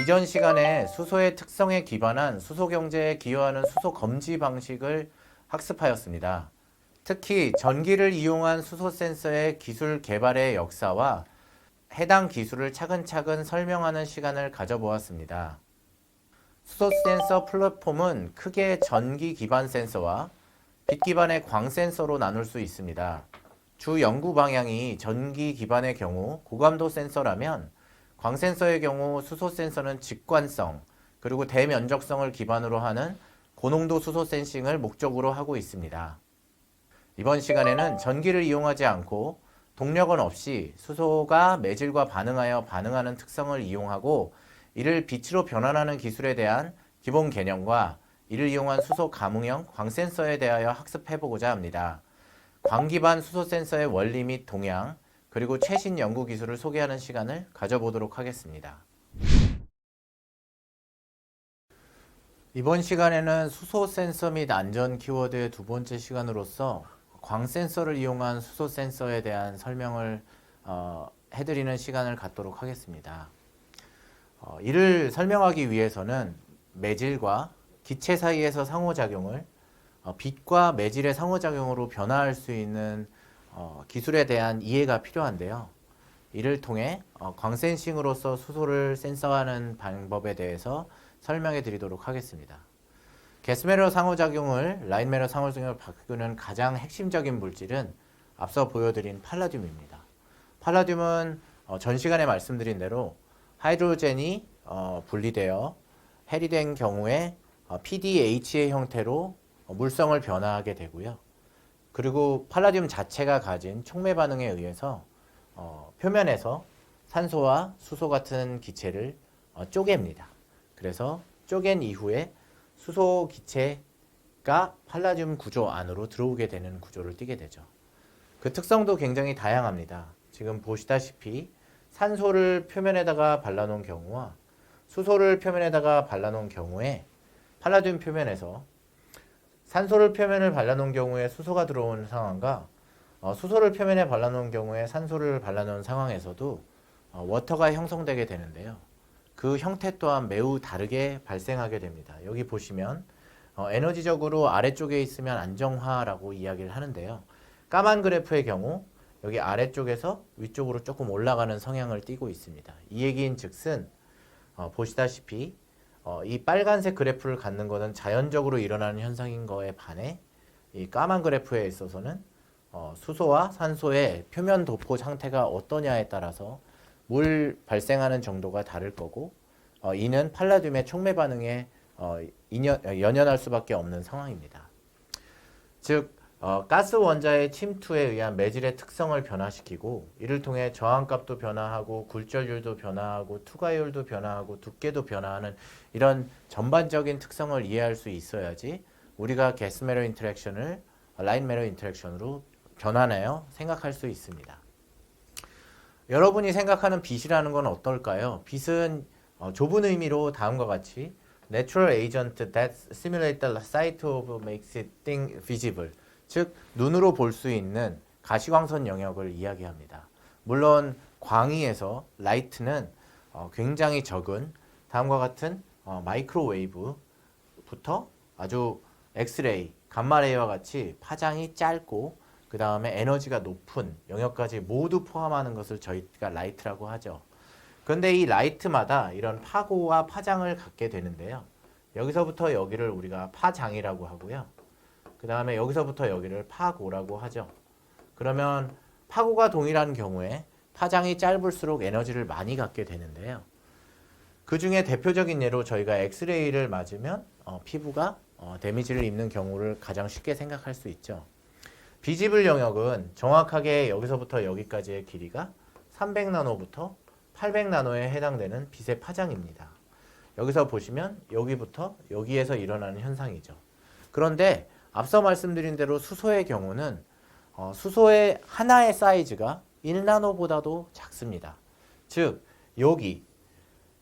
이전 시간에 수소의 특성에 기반한 수소 경제에 기여하는 수소 검지 방식을 학습하였습니다. 특히 전기를 이용한 수소 센서의 기술 개발의 역사와 해당 기술을 차근차근 설명하는 시간을 가져보았습니다. 수소 센서 플랫폼은 크게 전기 기반 센서와 빛 기반의 광 센서로 나눌 수 있습니다. 주 연구 방향이 전기 기반의 경우 고감도 센서라면 광 센서의 경우 수소 센서는 직관성 그리고 대면적성을 기반으로 하는 고농도 수소 센싱을 목적으로 하고 있습니다. 이번 시간에는 전기를 이용하지 않고 동력은 없이 수소가 매질과 반응하여 반응하는 특성을 이용하고 이를 빛으로 변환하는 기술에 대한 기본 개념과 이를 이용한 수소 감응형 광센서에 대하여 학습해보고자 합니다. 광 기반 수소 센서의 원리 및 동향, 그리고 최신 연구 기술을 소개하는 시간을 가져보도록 하겠습니다. 이번 시간에는 수소 센서 및 안전 키워드의 두 번째 시간으로서 광 센서를 이용한 수소 센서에 대한 설명을 해드리는 시간을 갖도록 하겠습니다. 이를 설명하기 위해서는 매질과 기체 사이에서 상호작용을 빛과 매질의 상호작용으로 변화할 수 있는 기술에 대한 이해가 필요한데요. 이를 통해 광센싱으로서 수소를 센서하는 방법에 대해서 설명해 드리도록 하겠습니다. 게스메러 상호작용을 라인메러 상호작용으로 바꾸는 가장 핵심적인 물질은 앞서 보여드린 팔라듐입니다. 팔라듐은 전 시간에 말씀드린 대로 하이드로젠이 분리되어 헬이 된 경우에 PDH의 형태로 물성을 변화하게 되고요. 그리고 팔라듐 자체가 가진 촉매 반응에 의해서 표면에서 산소와 수소 같은 기체를 쪼갭니다. 그래서 쪼갠 이후에 수소 기체가 팔라듐 구조 안으로 들어오게 되는 구조를 띠게 되죠. 그 특성도 굉장히 다양합니다. 지금 보시다시피 산소를 표면에다가 발라놓은 경우와 수소를 표면에다가 발라놓은 경우에 팔라듐 표면에서 산소를 표면을 발라놓은 경우에 수소가 들어오는 상황과 수소를 표면에 발라놓은 경우에 산소를 발라놓은 상황에서도 워터가 형성되게 되는데요. 그 형태 또한 매우 다르게 발생하게 됩니다. 여기 보시면 에너지적으로 아래쪽에 있으면 안정화라고 이야기를 하는데요. 까만 그래프의 경우 여기 아래쪽에서 위쪽으로 조금 올라가는 성향을 띠고 있습니다. 이 얘기인 즉슨 보시다시피 이 빨간색 그래프를 갖는 것은 자연적으로 일어나는 현상인 거에 반해 이 까만 그래프에 있어서는 수소와 산소의 표면 도포 상태가 어떠냐에 따라서 물 발생하는 정도가 다를 거고 이는 팔라듐의 촉매 반응에 연연할 수밖에 없는 상황입니다. 즉 가스 원자의 침투에 의한 매질의 특성을 변화시키고 이를 통해 저항값도 변화하고 굴절율도 변화하고 투과율도 변화하고 두께도 변화하는 이런 전반적인 특성을 이해할 수 있어야지 우리가 게스메러 인터랙션을 라인메러 인터랙션으로 변환하여 생각할 수 있습니다. 여러분이 생각하는 빛이라는 건 어떨까요? 빛은 좁은 의미로 다음과 같이 Natural agent that simulate the sight of makes it thing visible. 즉 눈으로 볼 수 있는 가시광선 영역을 이야기합니다. 물론 광위에서 라이트는 굉장히 적은 다음과 같은 마이크로웨이브부터 아주 엑스레이, 감마레이와 같이 파장이 짧고 그 다음에 에너지가 높은 영역까지 모두 포함하는 것을 저희가 라이트라고 하죠. 그런데 이 라이트마다 이런 파고와 파장을 갖게 되는데요. 여기서부터 여기를 우리가 파장이라고 하고요. 그 다음에 여기서부터 여기를 파고라고 하죠. 그러면 파고가 동일한 경우에 파장이 짧을수록 에너지를 많이 갖게 되는데요. 그 중에 대표적인 예로 저희가 엑스레이를 맞으면 피부가 데미지를 입는 경우를 가장 쉽게 생각할 수 있죠. 비지블 영역은 정확하게 여기서부터 여기까지의 길이가 300나노부터 800나노에 해당되는 빛의 파장입니다. 여기서 보시면 여기부터 여기에서 일어나는 현상이죠. 그런데 앞서 말씀드린 대로 수소의 경우는 수소의 하나의 사이즈가 1나노보다도 작습니다. 즉 여기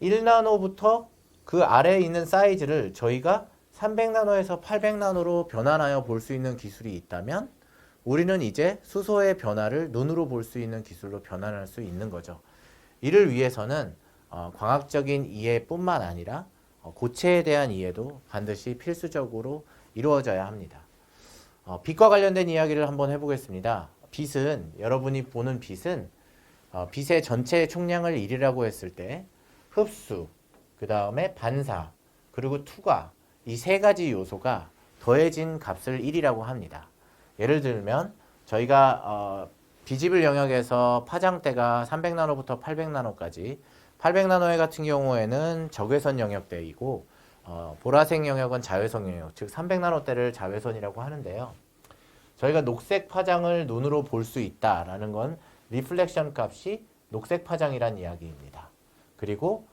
1나노부터 그 아래에 있는 사이즈를 저희가 300나노에서 800나노로 변환하여 볼 수 있는 기술이 있다면 우리는 이제 수소의 변화를 눈으로 볼 수 있는 기술로 변환할 수 있는 거죠. 이를 위해서는 광학적인 이해뿐만 아니라 고체에 대한 이해도 반드시 필수적으로 이루어져야 합니다. 빛과 관련된 이야기를 한번 해보겠습니다. 빛은 여러분이 보는 빛은 빛의 전체 총량을 1이라고 했을 때 흡수, 그 다음에 반사, 그리고 투과 이 세 가지 요소가 더해진 값을 1이라고 합니다. 예를 들면 저희가 비지블 영역에서 파장대가 300나노부터 800나노까지 800나노의 같은 경우에는 적외선 영역대이고 보라색 영역은 자외선 영역, 즉 300나노대를 자외선이라고 하는데요. 저희가 녹색 파장을 눈으로 볼 수 있다라는 건 리플렉션 값이 녹색 파장이란 이야기입니다. 그리고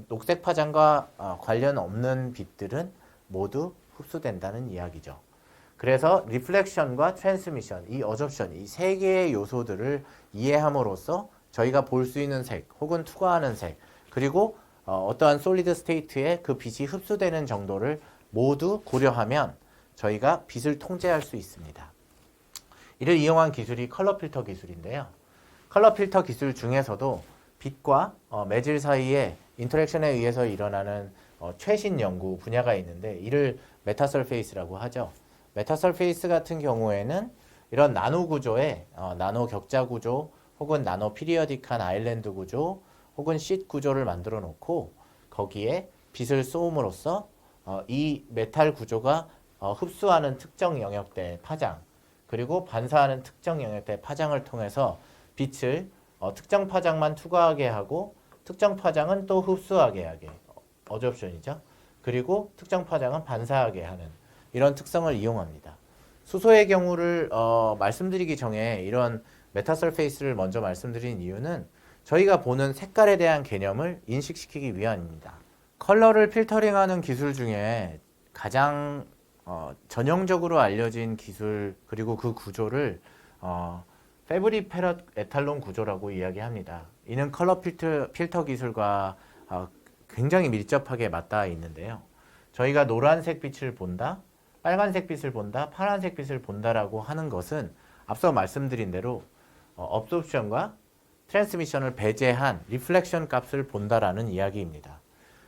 녹색 파장과 관련 없는 빛들은 모두 흡수된다는 이야기죠. 그래서 리플렉션과 트랜스미션, 이 어접션, 이 세 개의 요소들을 이해함으로써 저희가 볼 수 있는 색 혹은 투과하는 색, 그리고 어떠한 솔리드 스테이트에 그 빛이 흡수되는 정도를 모두 고려하면 저희가 빛을 통제할 수 있습니다. 이를 이용한 기술이 컬러 필터 기술인데요. 컬러 필터 기술 중에서도 빛과 매질 사이의 인터랙션에 의해서 일어나는 최신 연구 분야가 있는데 이를 메타서페이스라고 하죠. 메타서페이스 같은 경우에는 이런 나노 구조의 나노 격자 구조 혹은 나노 피리어딕한 아일랜드 구조 혹은 쉿 구조를 만들어 놓고 거기에 빛을 쏘음으로써 이 메탈 구조가 흡수하는 특정 영역대 파장 그리고 반사하는 특정 영역대 파장을 통해서 빛을 특정 파장만 투과하게 하고 특정 파장은 또 흡수하게 하게 어접션이죠. 그리고 특정 파장은 반사하게 하는 이런 특성을 이용합니다. 수소의 경우를 말씀드리기 전에 이런 메타서페이스를 먼저 말씀드린 이유는 저희가 보는 색깔에 대한 개념을 인식시키기 위함입니다. 컬러를 필터링하는 기술 중에 가장 전형적으로 알려진 기술 그리고 그 구조를 패브리 페럿 에탈론 구조라고 이야기합니다. 이는 컬러 필터 기술과 굉장히 밀접하게 맞닿아 있는데요. 저희가 노란색 빛을 본다, 빨간색 빛을 본다, 파란색 빛을 본다라고 하는 것은 앞서 말씀드린 대로 업소션과 트랜스미션을 배제한 리플렉션 값을 본다라는 이야기입니다.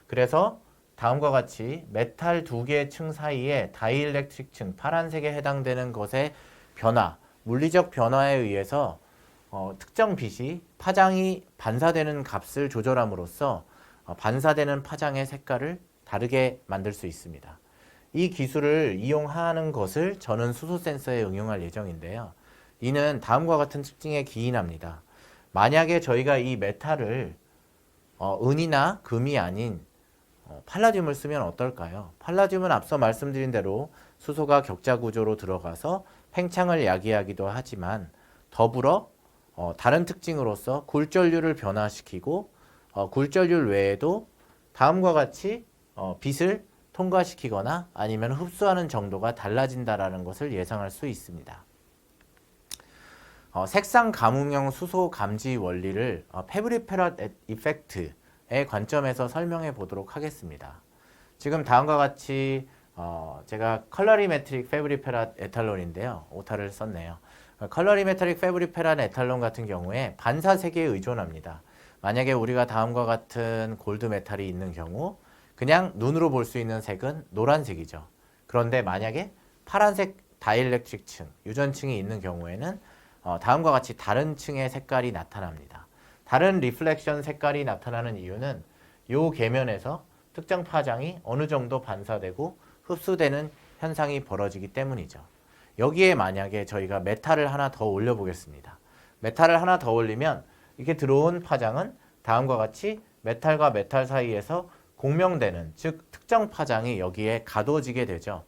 그래서 다음과 같이 메탈 두 개의 층 사이에 다이일렉트릭 층, 파란색에 해당되는 것의 변화, 물리적 변화에 의해서 특정 빛이 파장이 반사되는 값을 조절함으로써 반사되는 파장의 색깔을 다르게 만들 수 있습니다. 이 기술을 이용하는 것을 저는 수소 센서에 응용할 예정인데요. 이는 다음과 같은 특징에 기인합니다. 만약에 저희가 이 메탈을 은이나 금이 아닌 팔라듐을 쓰면 어떨까요? 팔라듐은 앞서 말씀드린 대로 수소가 격자 구조로 들어가서 팽창을 야기하기도 하지만 더불어 다른 특징으로서 굴전류를 변화시키고 굴전류 외에도 다음과 같이 빛을 통과시키거나 아니면 흡수하는 정도가 달라진다라는 것을 예상할 수 있습니다. 색상 감응형 수소 감지 원리를 패브리 페럿 이펙트의 관점에서 설명해 보도록 하겠습니다. 지금 다음과 같이 제가 컬러리메트릭 패브리 페럿 에탈론인데요. 오타를 썼네요. 컬러리메트릭 패브리 페럿 에탈론 같은 경우에 반사색에 의존합니다. 만약에 우리가 다음과 같은 골드 메탈이 있는 경우 그냥 눈으로 볼 수 있는 색은 노란색이죠. 그런데 만약에 파란색 다이일렉트릭 층, 유전층이 있는 경우에는 다음과 같이 다른 층의 색깔이 나타납니다. 다른 리플렉션 색깔이 나타나는 이유는 이 계면에서 특정 파장이 어느 정도 반사되고 흡수되는 현상이 벌어지기 때문이죠. 여기에 만약에 저희가 메탈을 하나 더 올려보겠습니다. 메탈을 하나 더 올리면 이렇게 들어온 파장은 다음과 같이 메탈과 메탈 사이에서 공명되는, 즉 특정 파장이 여기에 가둬지게 되죠.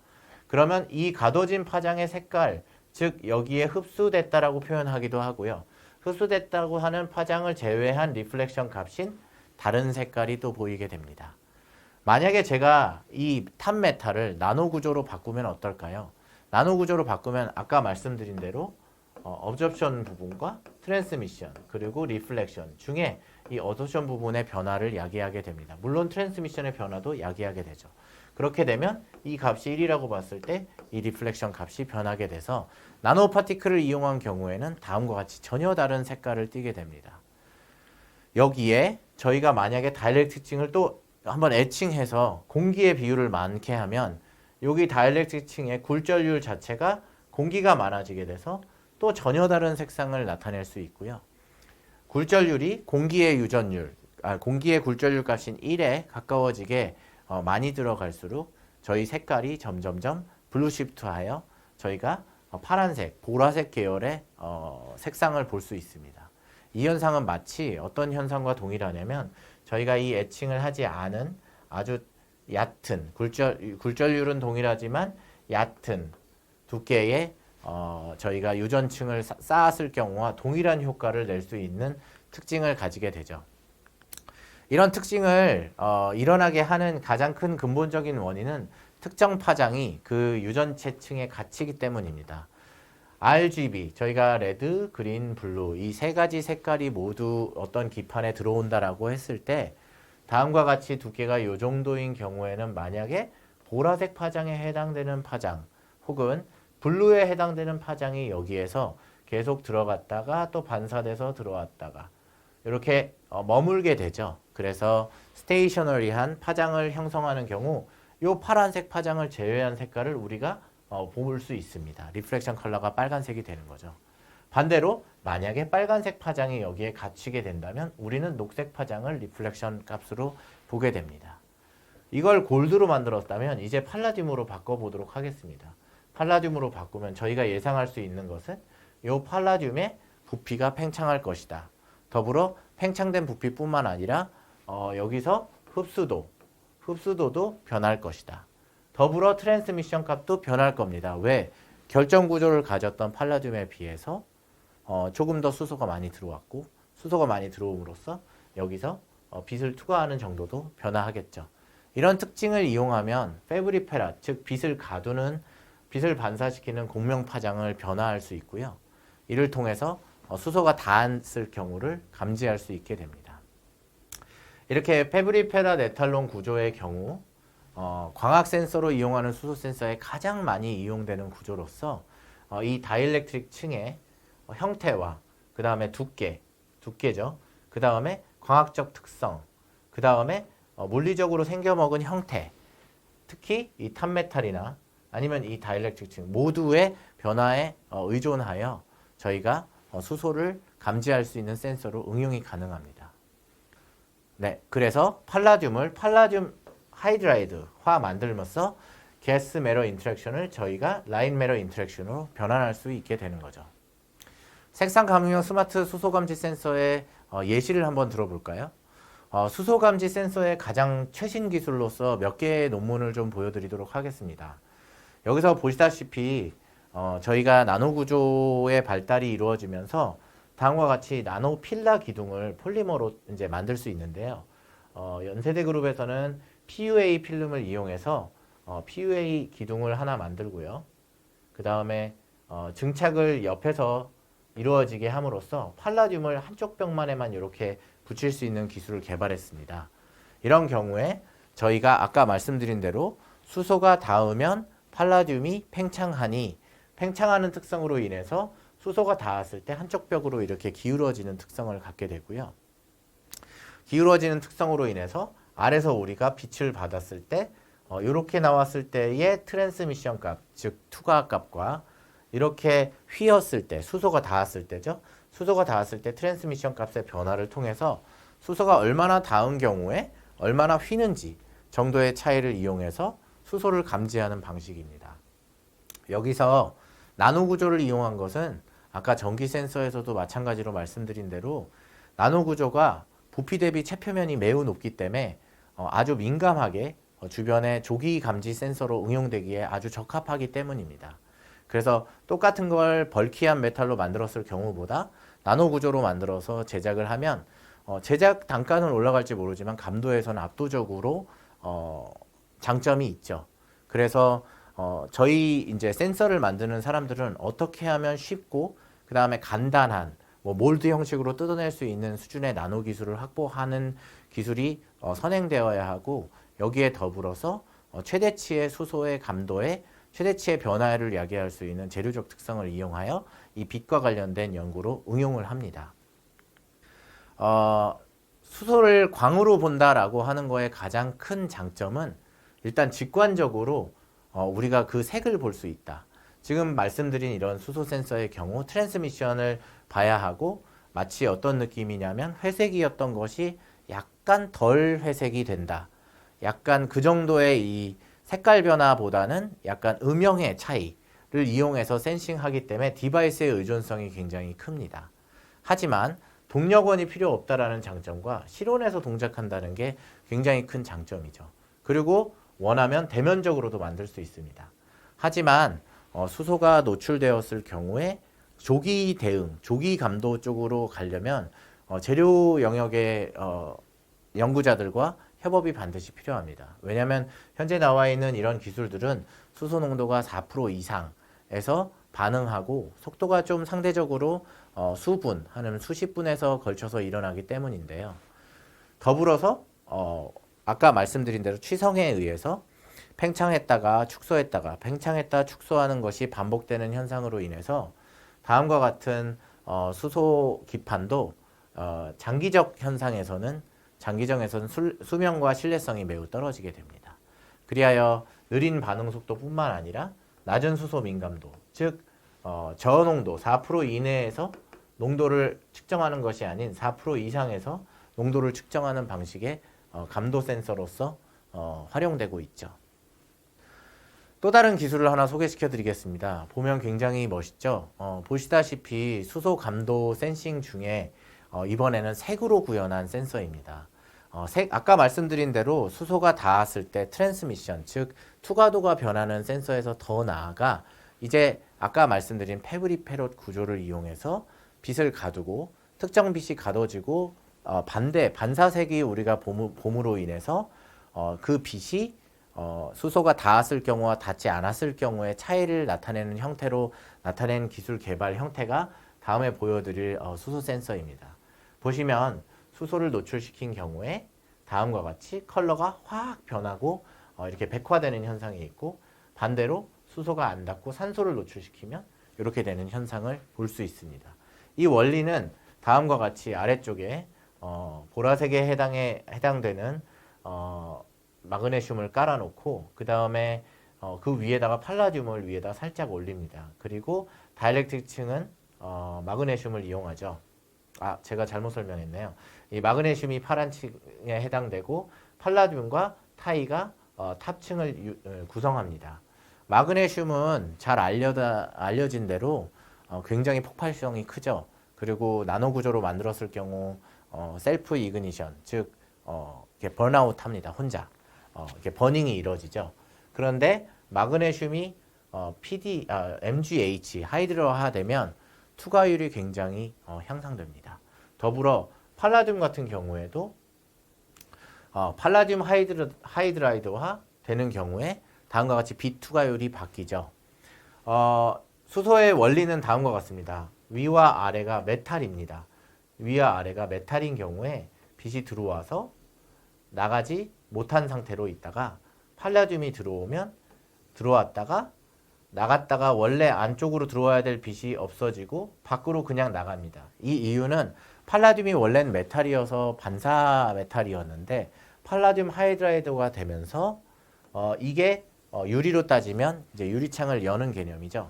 그러면 이 가둬진 파장의 색깔, 즉 여기에 흡수됐다라고 표현하기도 하고요. 흡수됐다고 하는 파장을 제외한 리플렉션 값인 다른 색깔이 또 보이게 됩니다. 만약에 제가 이 탑메탈을 나노 구조로 바꾸면 어떨까요? 나노 구조로 바꾸면 아까 말씀드린 대로 업접션 부분과 트랜스미션 그리고 리플렉션 중에 이 어접션 부분의 변화를 야기하게 됩니다. 물론 트랜스미션의 변화도 야기하게 되죠. 그렇게 되면 이 값이 1이라고 봤을 때 이 리플렉션 값이 변하게 돼서 나노 파티클을 이용한 경우에는 다음과 같이 전혀 다른 색깔을 띠게 됩니다. 여기에 저희가 만약에 다이렉트 층을 또 한번 애칭해서 공기의 비율을 많게 하면 여기 다이렉트 층의 굴절률 자체가 공기가 많아지게 돼서 또 전혀 다른 색상을 나타낼 수 있고요. 굴절률이 공기의 유전율, 공기의 굴절률 값인 1에 가까워지게 많이 들어갈수록 저희 색깔이 점점점 블루 시프트하여 저희가 파란색, 보라색 계열의 색상을 볼 수 있습니다. 이 현상은 마치 어떤 현상과 동일하냐면 저희가 이 애칭을 하지 않은 아주 얕은 굴절률은 동일하지만 얕은 두께의 저희가 유전층을 쌓았을 경우와 동일한 효과를 낼 수 있는 특징을 가지게 되죠. 이런 특징을 일어나게 하는 가장 큰 근본적인 원인은 특정 파장이 그 유전체층에 갇히기 때문입니다. RGB, 저희가 레드, 그린, 블루 이 세 가지 색깔이 모두 어떤 기판에 들어온다라고 했을 때 다음과 같이 두께가 이 정도인 경우에는 만약에 보라색 파장에 해당되는 파장 혹은 블루에 해당되는 파장이 여기에서 계속 들어갔다가 또 반사돼서 들어왔다가 이렇게 머물게 되죠. 그래서 스테이셔너리한 파장을 형성하는 경우 이 파란색 파장을 제외한 색깔을 우리가 볼 수 있습니다. 리플렉션 컬러가 빨간색이 되는 거죠. 반대로 만약에 빨간색 파장이 여기에 갇히게 된다면 우리는 녹색 파장을 리플렉션 값으로 보게 됩니다. 이걸 골드로 만들었다면 이제 팔라듐으로 바꿔보도록 하겠습니다. 팔라듐으로 바꾸면 저희가 예상할 수 있는 것은 이 팔라듐의 부피가 팽창할 것이다. 더불어 팽창된 부피뿐만 아니라 여기서 흡수도도 변할 것이다. 더불어 트랜스미션 값도 변할 겁니다. 왜? 결정 구조를 가졌던 팔라듐에 비해서 조금 더 수소가 많이 들어왔고 수소가 많이 들어옴으로써 여기서 빛을 투과하는 정도도 변화하겠죠. 이런 특징을 이용하면 페브리페라, 즉 빛을 가두는 빛을 반사시키는 공명 파장을 변화할 수 있고요. 이를 통해서 수소가 닿았을 경우를 감지할 수 있게 됩니다. 이렇게 페브리페라 네탈론 구조의 경우 광학 센서로 이용하는 수소 센서에 가장 많이 이용되는 구조로서 이 다이일렉트릭 층의 형태와 그 다음에 두께죠. 그 다음에 광학적 특성, 그 다음에 물리적으로 생겨먹은 형태, 특히 이 탑메탈이나 아니면 이 다이일렉트릭 층 모두의 변화에 의존하여 저희가 수소를 감지할 수 있는 센서로 응용이 가능합니다. 네, 그래서 팔라듐 하이드라이드화 만들면서 가스 매러 인터랙션을 저희가 라인 매러 인터랙션으로 변환할 수 있게 되는 거죠. 색상 감응형 스마트 수소 감지 센서의 예시를 한번 들어볼까요? 수소 감지 센서의 가장 최신 기술로서 몇 개의 논문을 좀 보여드리도록 하겠습니다. 여기서 보시다시피 저희가 나노 구조의 발달이 이루어지면서 다음과 같이 나노 필라 기둥을 폴리머로 이제 만들 수 있는데요. 연세대 그룹에서는 PUA 필름을 이용해서 PUA 기둥을 하나 만들고요. 그 다음에 증착을 옆에서 이루어지게 함으로써 팔라듐을 한쪽 벽만에만 이렇게 붙일 수 있는 기술을 개발했습니다. 이런 경우에 저희가 아까 말씀드린 대로 수소가 닿으면 팔라듐이 팽창하니 팽창하는 특성으로 인해서 수소가 닿았을 때 한쪽 벽으로 이렇게 기울어지는 특성을 갖게 되고요. 기울어지는 특성으로 인해서 아래서 우리가 빛을 받았을 때 이렇게 나왔을 때의 트랜스미션 값, 즉 투과 값과 이렇게 휘었을 때, 수소가 닿았을 때죠. 수소가 닿았을 때 트랜스미션 값의 변화를 통해서 수소가 얼마나 닿은 경우에 얼마나 휘는지 정도의 차이를 이용해서 수소를 감지하는 방식입니다. 여기서 나노 구조를 이용한 것은 아까 전기 센서에서도 마찬가지로 말씀드린 대로 나노 구조가 부피 대비 체표면이 매우 높기 때문에 아주 민감하게 주변의 조기 감지 센서로 응용되기에 아주 적합하기 때문입니다. 그래서 똑같은 걸 벌키한 메탈로 만들었을 경우보다 나노 구조로 만들어서 제작을 하면 제작 단가는 올라갈지 모르지만 감도에서는 압도적으로 장점이 있죠. 그래서 저희 이제 센서를 만드는 사람들은 어떻게 하면 쉽고 그 다음에 간단한 몰드 형식으로 뜯어낼 수 있는 수준의 나노 기술을 확보하는 기술이 선행되어야 하고 여기에 더불어서 최대치의 수소의 감도에 최대치의 변화를 야기할 수 있는 재료적 특성을 이용하여 이 빛과 관련된 연구로 응용을 합니다. 수소를 광으로 본다라고 하는 거의 가장 큰 장점은 일단 직관적으로 우리가 그 색을 볼 수 있다. 지금 말씀드린 이런 수소 센서의 경우 트랜스미션을 봐야 하고 마치 어떤 느낌이냐면 회색이었던 것이 약간 덜 회색이 된다. 약간 그 정도의 이 색깔 변화보다는 약간 음영의 차이를 이용해서 센싱하기 때문에 디바이스의 의존성이 굉장히 큽니다. 하지만 동력원이 필요 없다라는 장점과 실온에서 동작한다는 게 굉장히 큰 장점이죠. 그리고 원하면 대면적으로도 만들 수 있습니다. 하지만 수소가 노출되었을 경우에 조기 대응, 조기 감도 쪽으로 가려면 재료 영역의 연구자들과 협업이 반드시 필요합니다. 왜냐하면 현재 나와 있는 이런 기술들은 수소 농도가 4% 이상에서 반응하고 속도가 좀 상대적으로 수분, 한 수십 분에서 걸쳐서 일어나기 때문인데요. 더불어서 아까 말씀드린 대로 취성에 의해서 팽창했다가 축소했다가 팽창했다 축소하는 것이 반복되는 현상으로 인해서 다음과 같은 수소 기판도 장기적 현상에서는 수명과 신뢰성이 매우 떨어지게 됩니다. 그리하여 느린 반응 속도뿐만 아니라 낮은 수소 민감도, 즉 저농도 4% 이내에서 농도를 측정하는 것이 아닌 4% 이상에서 농도를 측정하는 방식의 감도 센서로서 활용되고 있죠. 또 다른 기술을 하나 소개시켜 드리겠습니다. 보면 굉장히 멋있죠. 보시다시피 수소 감도 센싱 중에 이번에는 색으로 구현한 센서입니다. 아까 말씀드린 대로 수소가 닿았을 때 트랜스미션, 즉 투과도가 변하는 센서에서 더 나아가 이제 아까 말씀드린 페브리페롯 구조를 이용해서 빛을 가두고 특정 빛이 가둬지고 반사색이 우리가 봄으로 인해서 그 빛이 수소가 닿았을 경우와 닿지 않았을 경우의 차이를 나타내는 형태로 나타낸 기술 개발 형태가 다음에 보여드릴 수소 센서입니다. 보시면 수소를 노출시킨 경우에 다음과 같이 컬러가 확 변하고 이렇게 백화되는 현상이 있고 반대로 수소가 안 닿고 산소를 노출시키면 이렇게 되는 현상을 볼 수 있습니다. 이 원리는 다음과 같이 아래쪽에 보라색에 해당되는 마그네슘을 깔아놓고 그 다음에 그 위에다가 팔라듐을 위에다 살짝 올립니다. 그리고 다이렉트릭층은 마그네슘을 이용하죠. 제가 잘못 설명했네요. 이 마그네슘이 파란 층에 해당되고 팔라듐과 타이가 탑층을 구성합니다. 마그네슘은 잘 알려진 대로 굉장히 폭발성이 크죠. 그리고 나노 구조로 만들었을 경우 셀프 이그니션, 즉 이렇게 번아웃 합니다. 혼자 이렇게 버닝이 이루어지죠. 그런데 마그네슘이 MgH 하이드로화되면 투과율이 굉장히 향상됩니다. 더불어 팔라듐 같은 경우에도 팔라듐 하이드라이드화 되는 경우에 다음과 같이 빛 투과율이 바뀌죠. 수소의 원리는 다음과 같습니다. 위와 아래가 메탈입니다. 위와 아래가 메탈인 경우에 빛이 들어와서 나가지 못한 상태로 있다가 팔라듐이 들어왔다가 나갔다가 원래 안쪽으로 들어와야 될 빛이 없어지고 밖으로 그냥 나갑니다. 이 이유는 팔라듐이 원래는 메탈이어서 반사 메탈이었는데 팔라듐 하이드라이드가 되면서 이게 유리로 따지면 이제 유리창을 여는 개념이죠.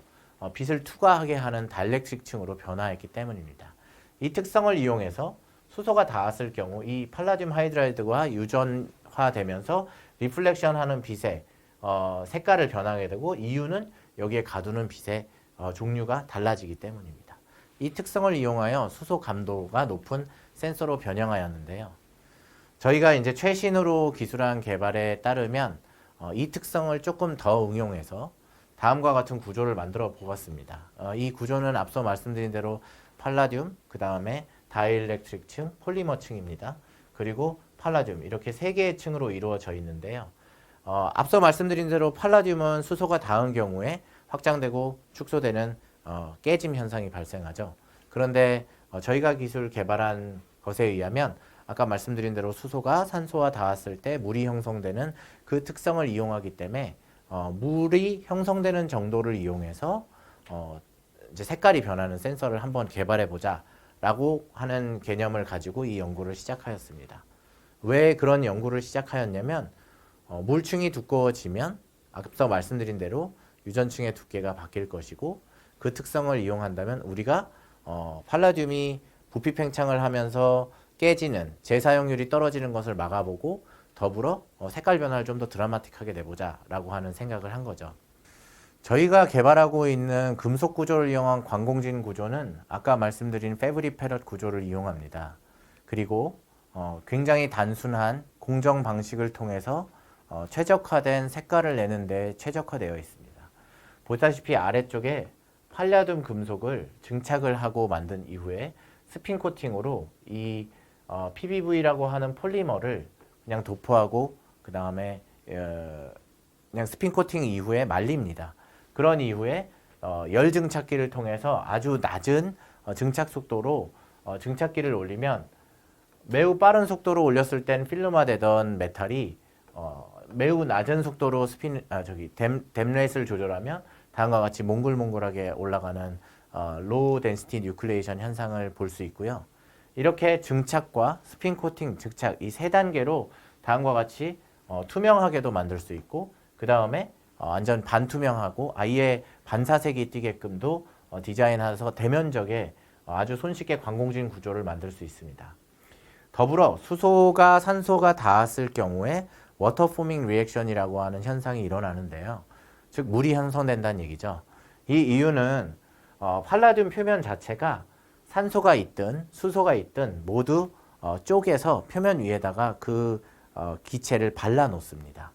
빛을 투과하게 하는 다이렉트릭층으로 변화했기 때문입니다. 이 특성을 이용해서 수소가 닿았을 경우 이 팔라듐 하이드라이드가 유전화되면서 리플렉션하는 빛의 색깔을 변하게 되고 이유는 여기에 가두는 빛의 종류가 달라지기 때문입니다. 이 특성을 이용하여 수소 감도가 높은 센서로 변형하였는데요. 저희가 이제 최신으로 기술한 개발에 따르면 이 특성을 조금 더 응용해서 다음과 같은 구조를 만들어 보았습니다. 이 구조는 앞서 말씀드린 대로 팔라듐, 그 다음에 다이일렉트릭층, 폴리머층입니다. 그리고 팔라듐 이렇게 세 개의 층으로 이루어져 있는데요. 앞서 말씀드린 대로 팔라듐은 수소가 닿은 경우에 확장되고 축소되는 깨짐 현상이 발생하죠. 그런데 저희가 기술 개발한 것에 의하면 아까 말씀드린 대로 수소가 산소와 닿았을 때 물이 형성되는 그 특성을 이용하기 때문에 물이 형성되는 정도를 이용해서 이제 색깔이 변하는 센서를 한번 개발해 보자 라고 하는 개념을 가지고 이 연구를 시작하였습니다. 왜 그런 연구를 시작하였냐면 물층이 두꺼워지면 앞서 말씀드린 대로 유전층의 두께가 바뀔 것이고 그 특성을 이용한다면 우리가 팔라듐이 부피 팽창을 하면서 깨지는 재사용률이 떨어지는 것을 막아보고 더불어 색깔 변화를 좀 더 드라마틱하게 내보자 라고 하는 생각을 한 거죠. 저희가 개발하고 있는 금속 구조를 이용한 광공진 구조는 아까 말씀드린 패브릭 패럿 구조를 이용합니다. 그리고 굉장히 단순한 공정 방식을 통해서 최적화된 색깔을 내는 데 최적화되어 있습니다. 보다시피 아래쪽에 팔라듐 금속을 증착을 하고 만든 이후에 스핀 코팅으로 이 PBV라고 하는 폴리머를 그냥 도포하고 그 다음에 그냥 스핀 코팅 이후에 말립니다. 그런 이후에 열 증착기를 통해서 아주 낮은 증착 속도로 증착기를 올리면 매우 빠른 속도로 올렸을 땐 필름화되던 메탈이 매우 낮은 속도로 댐레이스를 조절하면 다음과 같이 몽글몽글하게 올라가는 로우 덴시티 뉴클레이션 현상을 볼 수 있고요. 이렇게 증착과 스핀 코팅, 증착 이 세 단계로 다음과 같이 투명하게도 만들 수 있고 그 다음에 완전 반투명하고 아예 반사색이 띄게끔도 디자인해서 대면적에 아주 손쉽게 광공진 구조를 만들 수 있습니다. 더불어 수소가 산소가 닿았을 경우에 워터 포밍 리액션이라고 하는 현상이 일어나는데요. 즉 물이 형성된다는 얘기죠. 이 이유는 팔라듐 표면 자체가 산소가 있든 수소가 있든 모두 쪼개서 표면 위에다가 그 기체를 발라 놓습니다.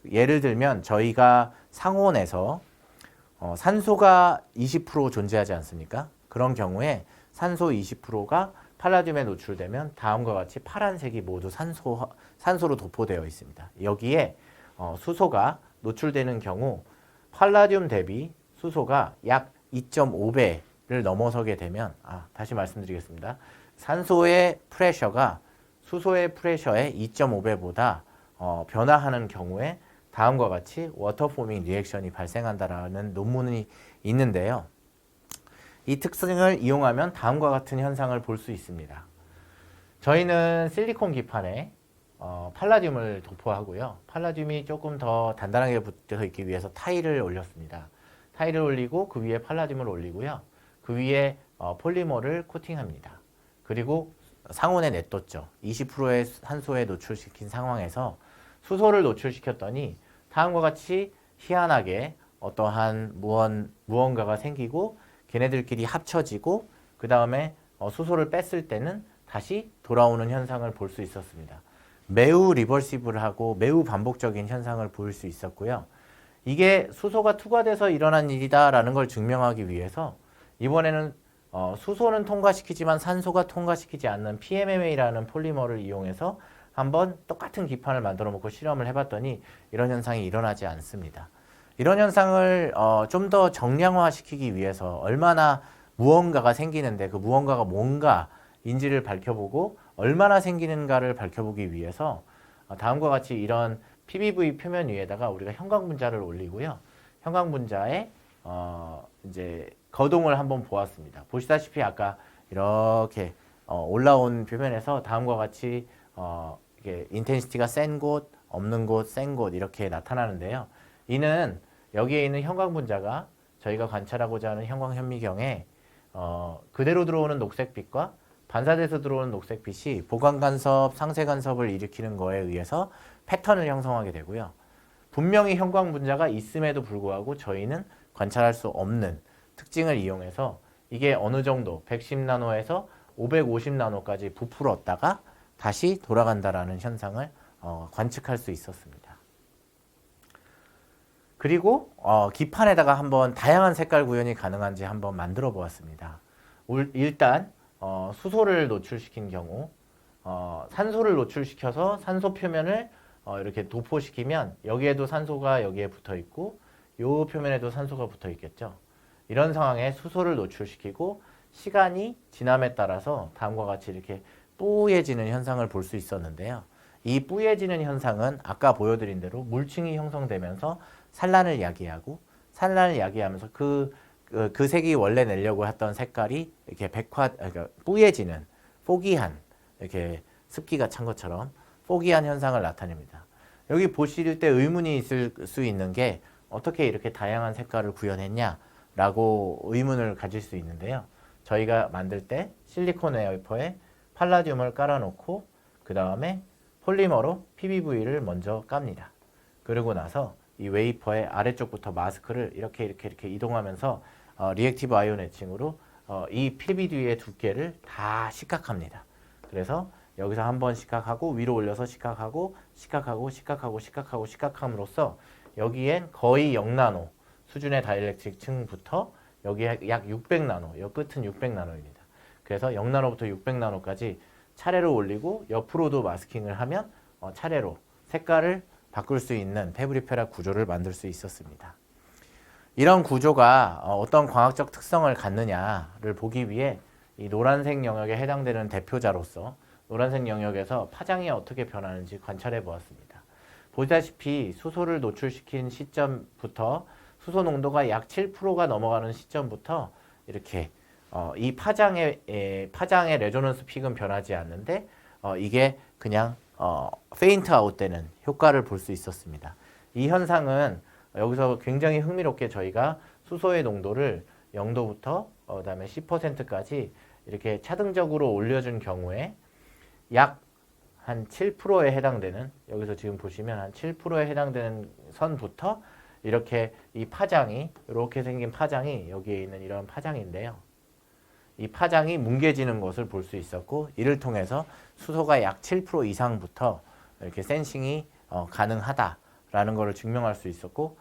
예를 들면 저희가 상온에서 산소가 20% 존재하지 않습니까? 그런 경우에 산소 20%가 팔라듐에 노출되면 다음과 같이 파란색이 모두 산소로 도포되어 있습니다. 여기에 수소가 노출되는 경우 팔라듐 대비 수소가 약 2.5배를 넘어서게 되면 다시 말씀드리겠습니다. 산소의 프레셔가 수소의 프레셔의 2.5배보다 변화하는 경우에 다음과 같이 워터 포밍 리액션이 발생한다라는 논문이 있는데요. 이 특성을 이용하면 다음과 같은 현상을 볼 수 있습니다. 저희는 실리콘 기판에 팔라듐을 도포하고요. 팔라듐이 조금 더 단단하게 붙어 있기 위해서 타일을 올렸습니다. 타일을 올리고 그 위에 팔라듐을 올리고요. 그 위에 폴리머를 코팅합니다. 그리고 상온에 냅뒀죠. 20%의 산소에 노출시킨 상황에서 수소를 노출시켰더니 다음과 같이 희한하게 어떠한 무언가가 생기고 걔네들끼리 합쳐지고 그 다음에 수소를 뺐을 때는 다시 돌아오는 현상을 볼 수 있었습니다. 매우 리버시블하고 매우 반복적인 현상을 볼 수 있었고요. 이게 수소가 투과돼서 일어난 일이다라는 걸 증명하기 위해서 이번에는 수소는 통과시키지만 산소가 통과시키지 않는 PMMA라는 폴리머를 이용해서 한번 똑같은 기판을 만들어 놓고 실험을 해봤더니 이런 현상이 일어나지 않습니다. 이런 현상을 좀 더 정량화시키기 위해서 얼마나 무언가가 생기는데 그 무언가가 뭔가인지를 밝혀보고 얼마나 생기는가를 밝혀보기 위해서 다음과 같이 이런 PBV 표면 위에다가 우리가 형광분자를 올리고요. 형광분자에 이제 거동을 한번 보았습니다. 보시다시피 아까 이렇게 올라온 표면에서 다음과 같이 이게 인텐시티가 센 곳, 없는 곳, 센 곳 이렇게 나타나는데요. 이는 여기에 있는 형광분자가 저희가 관찰하고자 하는 형광현미경에 그대로 들어오는 녹색빛과 반사돼서 들어오는 녹색빛이 보강간섭, 상쇄간섭을 일으키는 거에 의해서 패턴을 형성하게 되고요. 분명히 형광분자가 있음에도 불구하고 저희는 관찰할 수 없는 특징을 이용해서 이게 어느 정도 110나노에서 550나노까지 부풀었다가 다시 돌아간다라는 현상을 관측할 수 있었습니다. 그리고 기판에다가 한번 다양한 색깔 구현이 가능한지 한번 만들어 보았습니다. 일단 수소를 노출시킨 경우 산소를 노출시켜서 산소 표면을 이렇게 도포시키면 여기에도 산소가 여기에 붙어 있고 이 표면에도 산소가 붙어 있겠죠. 이런 상황에 수소를 노출시키고 시간이 지남에 따라서 다음과 같이 이렇게 뿌얘지는 현상을 볼 수 있었는데요. 이 뿌얘지는 현상은 아까 보여드린 대로 물층이 형성되면서 산란을 야기하고 산란을 야기하면서 그 그 색이 원래 내려고 했던 색깔이 이렇게 그러니까 뿌얘지는 포기한 이렇게 습기가 찬 것처럼 포기한 현상을 나타냅니다. 여기 보실 때 의문이 있을 수 있는 게 어떻게 이렇게 다양한 색깔을 구현했냐라고 의문을 가질 수 있는데요. 저희가 만들 때 실리콘 웨이퍼에 팔라듐을 깔아놓고 그 다음에 폴리머로 PBV를 먼저 깝니다. 그러고 나서 이 웨이퍼의 아래쪽부터 마스크를 이렇게 이동하면서 리액티브 아이온 애칭으로 이 PBV의 두께를 다 식각합니다. 그래서 여기서 한번 식각하고 위로 올려서 식각하고 식각함으로써 여기엔 거의 0나노 수준의 다이엘렉트릭 층부터 여기에 약 600나노, 여 끝은 600나노입니다. 그래서 0나노부터 600나노까지 차례로 올리고 옆으로도 마스킹을 하면 차례로 색깔을 바꿀 수 있는 패브리페라 구조를 만들 수 있었습니다. 이런 구조가 어떤 광학적 특성을 갖느냐를 보기 위해 이 노란색 영역에 해당되는 대표자로서 노란색 영역에서 파장이 어떻게 변하는지 관찰해 보았습니다. 보시다시피 수소를 노출시킨 시점부터 수소 농도가 약 7%가 넘어가는 시점부터 이렇게 이 파장의 레조넌스 픽은 변하지 않는데 이게 그냥 페인트 아웃되는 효과를 볼 수 있었습니다. 이 현상은 여기서 굉장히 흥미롭게 저희가 수소의 농도를 0도부터 그다음에 10%까지 이렇게 차등적으로 올려준 경우에 약 한 7%에 해당되는 여기서 지금 보시면 한 7%에 해당되는 선부터 이렇게 이 파장이 이렇게 생긴 파장이 여기에 있는 이런 파장인데요. 이 파장이 뭉개지는 것을 볼 수 있었고 이를 통해서 수소가 약 7% 이상부터 이렇게 센싱이 가능하다라는 것을 증명할 수 있었고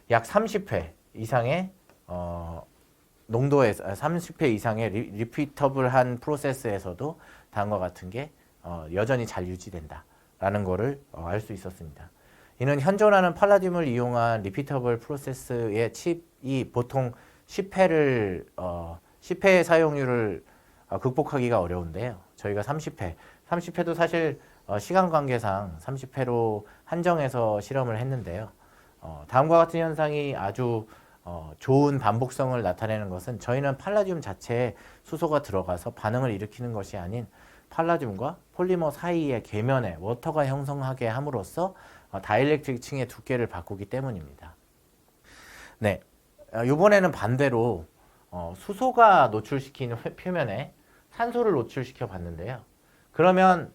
약 30회 이상의 농도에서 30회 이상의 리피터블한 프로세스에서도 다음과 같은 게 여전히 잘 유지된다라는 것을 알 수 있었습니다. 이는 현존하는 팔라듐을 이용한 리피터블 프로세스의 칩이 보통 10회의 사용률을 극복하기가 어려운데요. 저희가 30회도 사실 시간 관계상 30회로 한정해서 실험을 했는데요. 다음과 같은 현상이 아주 좋은 반복성을 나타내는 것은 저희는 팔라듐 자체에 수소가 들어가서 반응을 일으키는 것이 아닌 팔라듐과 폴리머 사이의 계면에 워터가 형성하게 함으로써 다이엘렉트릭 층의 두께를 바꾸기 때문입니다. 네, 이번에는 반대로 수소가 노출시킨 표면에 산소를 노출시켜 봤는데요. 그러면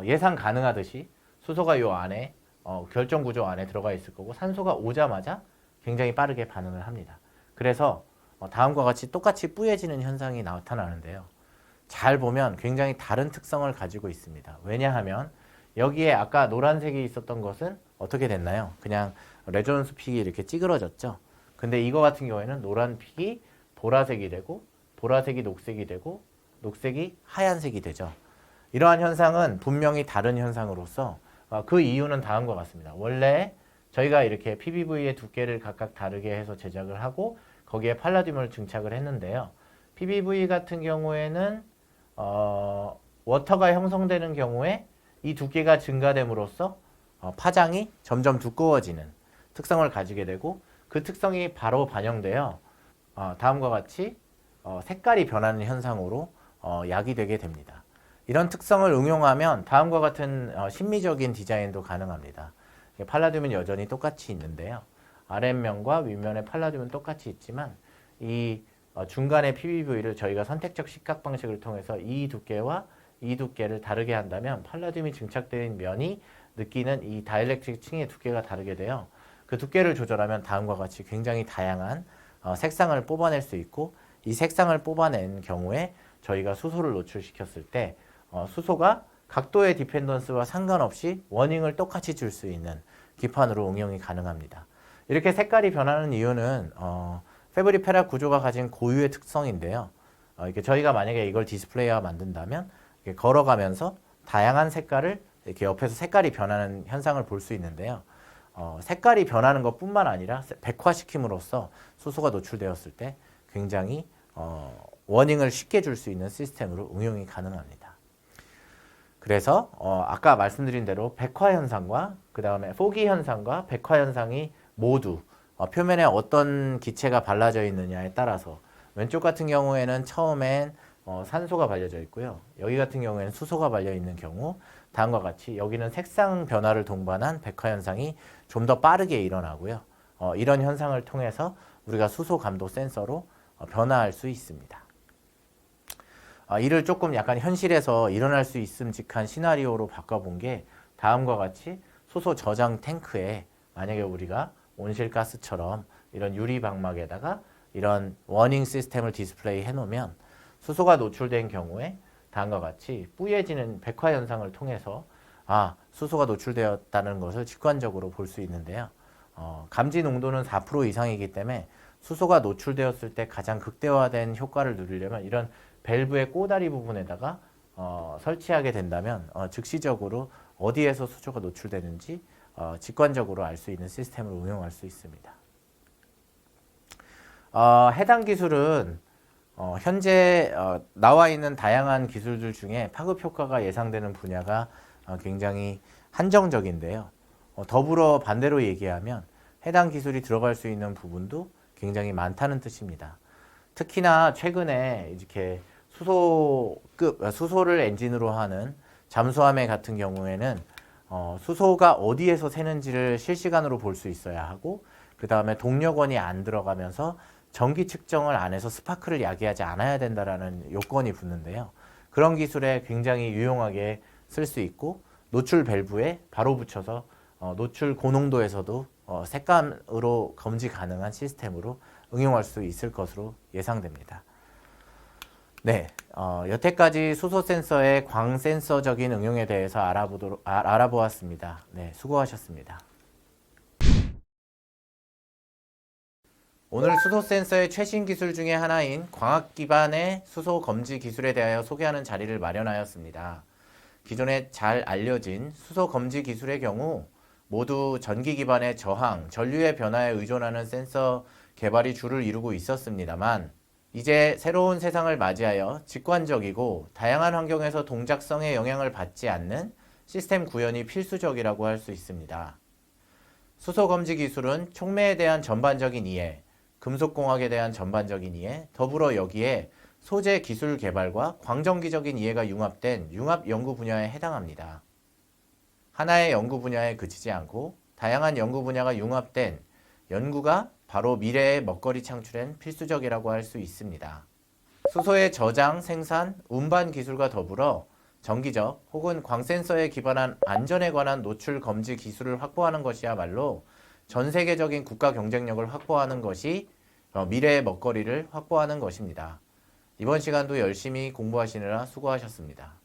예상 가능하듯이 수소가 이 안에 결정 구조 안에 들어가 있을 거고 산소가 오자마자 굉장히 빠르게 반응을 합니다. 그래서 다음과 같이 똑같이 뿌얘지는 현상이 나타나는데요. 잘 보면 굉장히 다른 특성을 가지고 있습니다. 왜냐하면 여기에 아까 노란색이 있었던 것은 어떻게 됐나요? 그냥 레조넌스 픽이 이렇게 찌그러졌죠. 근데 이거 같은 경우에는 노란 픽이 보라색이 되고 보라색이 녹색이 되고 녹색이 하얀색이 되죠. 이러한 현상은 분명히 다른 현상으로서 그 이유는 다음과 같습니다. 원래 저희가 이렇게 PBV의 두께를 각각 다르게 해서 제작을 하고 거기에 팔라듐을 증착을 했는데요. PBV 같은 경우에는 워터가 형성되는 경우에 이 두께가 증가됨으로써 파장이 점점 두꺼워지는 특성을 가지게 되고 그 특성이 바로 반영되어 다음과 같이 색깔이 변하는 현상으로 야기되게 됩니다. 이런 특성을 응용하면 다음과 같은 심미적인 디자인도 가능합니다. 팔라듐은 여전히 똑같이 있는데요. 아랫면과 윗면의 팔라듐은 똑같이 있지만 이 중간의 PBV를 저희가 선택적 식각 방식을 통해서 이 두께와 이 두께를 다르게 한다면 팔라듐이 증착된 면이 느끼는 이 다이엘렉트릭 층의 두께가 다르게 돼요. 그 두께를 조절하면 다음과 같이 굉장히 다양한 색상을 뽑아낼 수 있고 이 색상을 뽑아낸 경우에 저희가 수소를 노출시켰을 때 수소가 각도의 디펜던스와 상관없이 워닝을 똑같이 줄 수 있는 기판으로 응용이 가능합니다. 이렇게 색깔이 변하는 이유는 패브리페라 구조가 가진 고유의 특성인데요. 이렇게 저희가 만약에 이걸 디스플레이화 만든다면 이렇게 걸어가면서 다양한 색깔을 이렇게 옆에서 색깔이 변하는 현상을 볼 수 있는데요. 색깔이 변하는 것뿐만 아니라 백화시킴으로써 수소가 노출되었을 때 굉장히 워닝을 쉽게 줄 수 있는 시스템으로 응용이 가능합니다. 그래서 아까 말씀드린 대로 백화 현상과 그 다음에 포기 현상과 백화 현상이 모두 표면에 어떤 기체가 발라져 있느냐에 따라서 왼쪽 같은 경우에는 처음엔 산소가 발려져 있고요. 여기 같은 경우에는 수소가 발려 있는 경우 다음과 같이 여기는 색상 변화를 동반한 백화 현상이 좀 더 빠르게 일어나고요. 이런 현상을 통해서 우리가 수소 감도 센서로 변화할 수 있습니다. 이를 조금 약간 현실에서 일어날 수 있음직한 시나리오로 바꿔본 게 다음과 같이 수소 저장 탱크에 만약에 우리가 온실가스처럼 이런 유리 방막에다가 이런 워닝 시스템을 디스플레이 해놓으면 수소가 노출된 경우에 다음과 같이 뿌얘지는 백화 현상을 통해서 수소가 노출되었다는 것을 직관적으로 볼 수 있는데요. 감지 농도는 4% 이상이기 때문에 수소가 노출되었을 때 가장 극대화된 효과를 누리려면 이런 밸브의 꼬다리 부분에다가 설치하게 된다면 즉시적으로 어디에서 수소가 노출되는지 직관적으로 알 수 있는 시스템을 응용할 수 있습니다. 해당 기술은 현재 나와 있는 다양한 기술들 중에 파급 효과가 예상되는 분야가 굉장히 한정적인데요. 더불어 반대로 얘기하면 해당 기술이 들어갈 수 있는 부분도 굉장히 많다는 뜻입니다. 특히나 최근에 이렇게 수소를 엔진으로 하는 잠수함 같은 경우에는 수소가 어디에서 새는지를 실시간으로 볼 수 있어야 하고 그 다음에 동력원이 안 들어가면서 전기 측정을 안 해서 스파크를 야기하지 않아야 된다라는 요건이 붙는데요. 그런 기술에 굉장히 유용하게 쓸 수 있고 노출 밸브에 바로 붙여서 노출 고농도에서도 색감으로 검지 가능한 시스템으로 응용할 수 있을 것으로 예상됩니다. 네, 여태까지 수소 센서의 광 센서적인 응용에 대해서 알아보았습니다. 네, 수고하셨습니다. 오늘 수소 센서의 최신 기술 중에 하나인 광학 기반의 수소 검지 기술에 대하여 소개하는 자리를 마련하였습니다. 기존에 잘 알려진 수소 검지 기술의 경우 모두 전기 기반의 저항, 전류의 변화에 의존하는 센서 개발이 주를 이루고 있었습니다만 이제 새로운 세상을 맞이하여 직관적이고 다양한 환경에서 동작성에 영향을 받지 않는 시스템 구현이 필수적이라고 할 수 있습니다. 수소 검지 기술은 촉매에 대한 전반적인 이해, 금속공학에 대한 전반적인 이해, 더불어 여기에 소재 기술 개발과 광전기적인 이해가 융합된 융합 연구 분야에 해당합니다. 하나의 연구 분야에 그치지 않고 다양한 연구 분야가 융합된 연구가 바로 미래의 먹거리 창출엔 필수적이라고 할 수 있습니다. 수소의 저장, 생산, 운반 기술과 더불어 정기적 혹은 광센서에 기반한 안전에 관한 노출 검지 기술을 확보하는 것이야말로 전 세계적인 국가 경쟁력을 확보하는 것이 미래의 먹거리를 확보하는 것입니다. 이번 시간도 열심히 공부하시느라 수고하셨습니다.